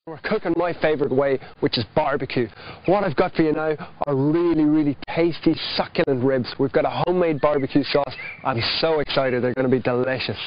We're cooking my favourite way, which is barbecue. What I've got for you now are really tasty, succulent ribs. We've got a homemade barbecue sauce. I'm so excited, they're going to be delicious.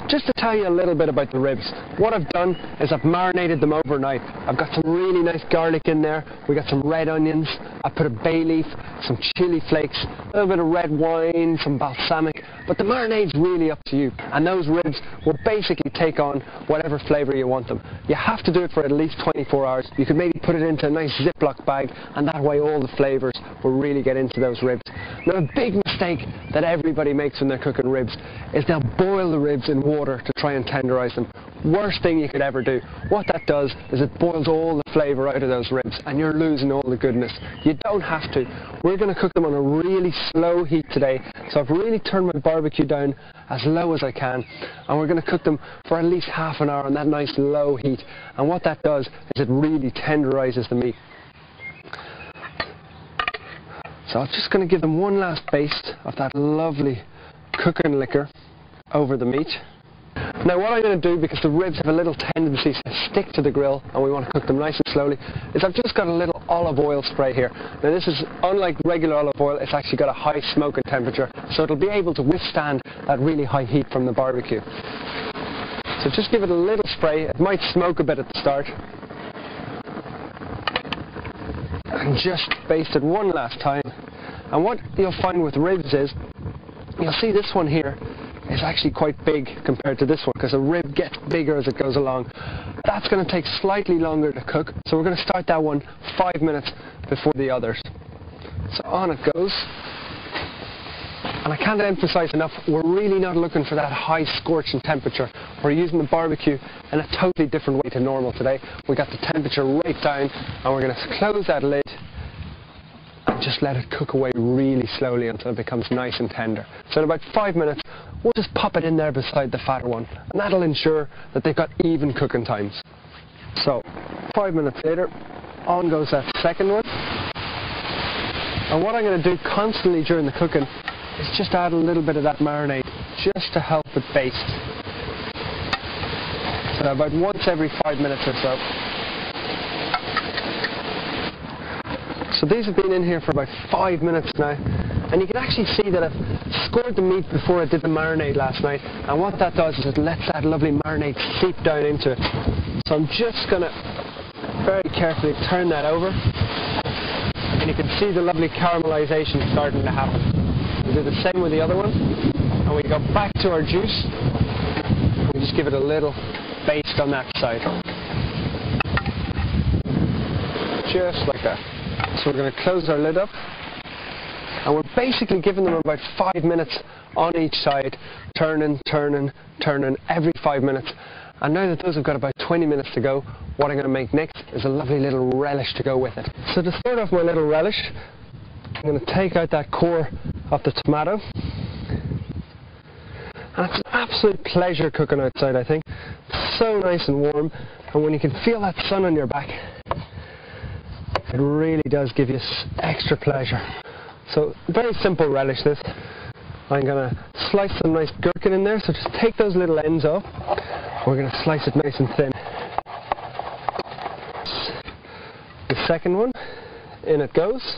Just to tell you a little bit about the ribs, what I've done is I've marinated them overnight. I've got some really nice garlic in there, we got some red onions, I put a bay leaf, some chili flakes, a little bit of red wine, some balsamic, but the marinade's really up to you. And those ribs will basically take on whatever flavour you want them. You have to do it for at least 24 hours. You could maybe put it into a nice Ziploc bag, and that way all the flavours will really get into those ribs. Now, a big mistake that everybody makes when they're cooking ribs is they'll boil the ribs in water to try and tenderise them. Worst thing you could ever do. What that does is it boils all the flavour out of those ribs and you're losing all the goodness. You don't have to. We're going to cook them on a really slow heat today, so I've really turned my barbecue down as low as I can, and we're going to cook them for at least half an hour on that nice low heat, and what that does is it really tenderises the meat. So I'm just going to give them one last baste of that lovely cooking liquor over the meat. Now what I'm going to do, because the ribs have a little tendency to stick to the grill and we want to cook them nice and slowly, is I've just got a little olive oil spray here. Now this is, unlike regular olive oil, it's actually got a high smoking temperature, so it'll be able to withstand that really high heat from the barbecue. So just give it a little spray. It might smoke a bit at the start. And just baste it one last time. And what you'll find with ribs is, you'll see this one here is actually quite big compared to this one, because a rib gets bigger as it goes along. That's going to take slightly longer to cook, so we're going to start that one 5 minutes before the others. So on it goes. And I can't emphasize enough, we're really not looking for that high scorching temperature. We're using the barbecue in a totally different way to normal today. We got the temperature right down, and we're going to close that lid and just let it cook away really slowly until it becomes nice and tender. So in about 5 minutes, we'll just pop it in there beside the fatter one, and that'll ensure that they've got even cooking times. So 5 minutes later, on goes that second one. And what I'm going to do constantly during the cooking is just add a little bit of that marinade, just to help it baste. So about once every 5 minutes or so. So these have been in here for about 5 minutes now, and you can actually see that I've scored the meat before I did the marinade last night, and what that does is it lets that lovely marinade seep down into it. So I'm just going to very carefully turn that over, and you can see the lovely caramelization starting to happen. We do the same with the other one, and we go back to our juice, and we just give it a little baste on that side. Just like that. So we're going to close our lid up, and we're basically giving them about 5 minutes on each side, turning every 5 minutes. And now that those have got about 20 minutes to go, what I'm going to make next is a lovely little relish to go with it. So to start off my little relish, I'm going to take out that core of the tomato. And it's an absolute pleasure cooking outside, I think. It's so nice and warm, and when you can feel that sun on your back, it really does give you extra pleasure. So very simple relish this. I'm going to slice some nice gherkin in there, so just take those little ends off. We're going to slice it nice and thin. The second one, in it goes.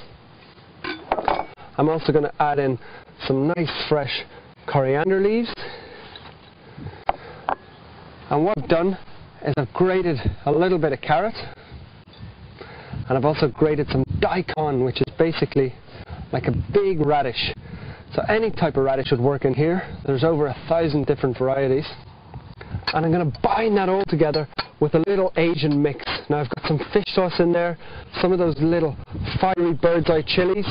I'm also going to add in some nice fresh coriander leaves. And what I've done is I've grated a little bit of carrot, and I've also grated some daikon, which is basically like a big radish. So any type of radish would work in here. There's over 1,000 different varieties. And I'm going to bind that all together with a little Asian mix. Now I've got some fish sauce in there, some of those little fiery bird's eye chilies.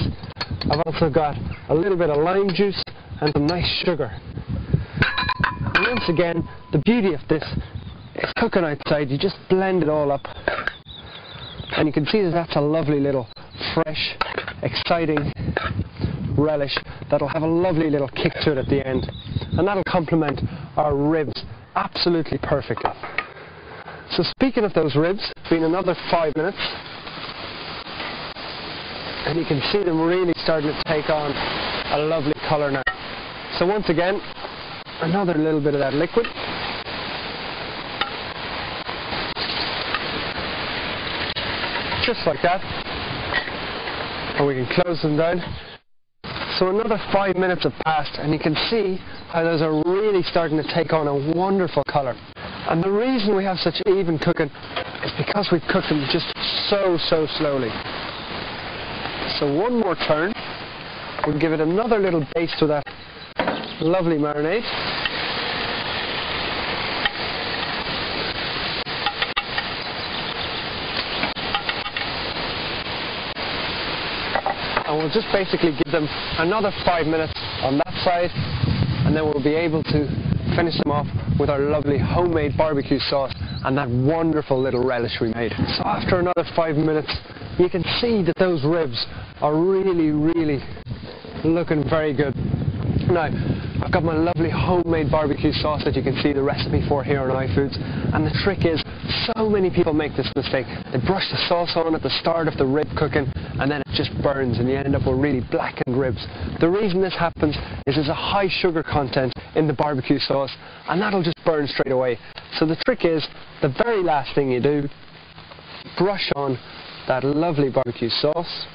I've also got a little bit of lime juice and some nice sugar. And once again, the beauty of this is cooking outside, you just blend it all up. And you can see that that's a lovely little fresh, exciting relish that'll have a lovely little kick to it at the end. And that'll complement our ribs absolutely perfectly. So speaking of those ribs, it's been another 5 minutes. And you can see them really starting to take on a lovely colour now. So once again, another little bit of that liquid. just like that. And we can close them down. So another 5 minutes have passed, and you can see how those are really starting to take on a wonderful colour. And the reason we have such even cooking is because we've cooked them just so slowly. So one more turn, we'll give it another little base to that lovely marinade. And we'll just basically give them another 5 minutes on that side, and then we'll be able to finish them off with our lovely homemade barbecue sauce and that wonderful little relish we made. So after another 5 minutes, you can see that those ribs are really looking very good. Now, I've got my lovely homemade barbecue sauce that you can see the recipe for here on iFoods, and the trick is, so many people make this mistake. They brush the sauce on at the start of the rib cooking, and then it just burns and you end up with really blackened ribs. The reason this happens is there's a high sugar content in the barbecue sauce, and that'll just burn straight away. So the trick is, the very last thing you do, brush on that lovely barbecue sauce,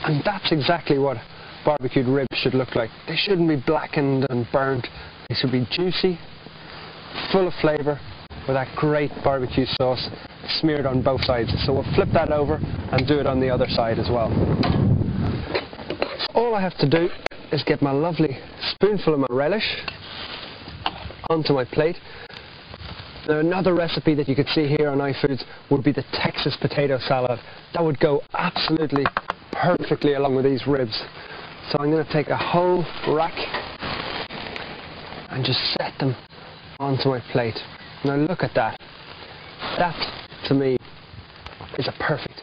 and that's exactly what barbecued ribs should look like. They shouldn't be blackened and burnt. They should be juicy, full of flavour, with that great barbecue sauce smeared on both sides. So we'll flip that over and do it on the other side as well. So all I have to do is get my lovely spoonful of my relish onto my plate. Now, another recipe that you could see here on iFoods would be the Texas potato salad. That would go absolutely perfectly along with these ribs. So I'm going to take a whole rack and just set them onto my plate. Now look at that. That, to me, is a perfect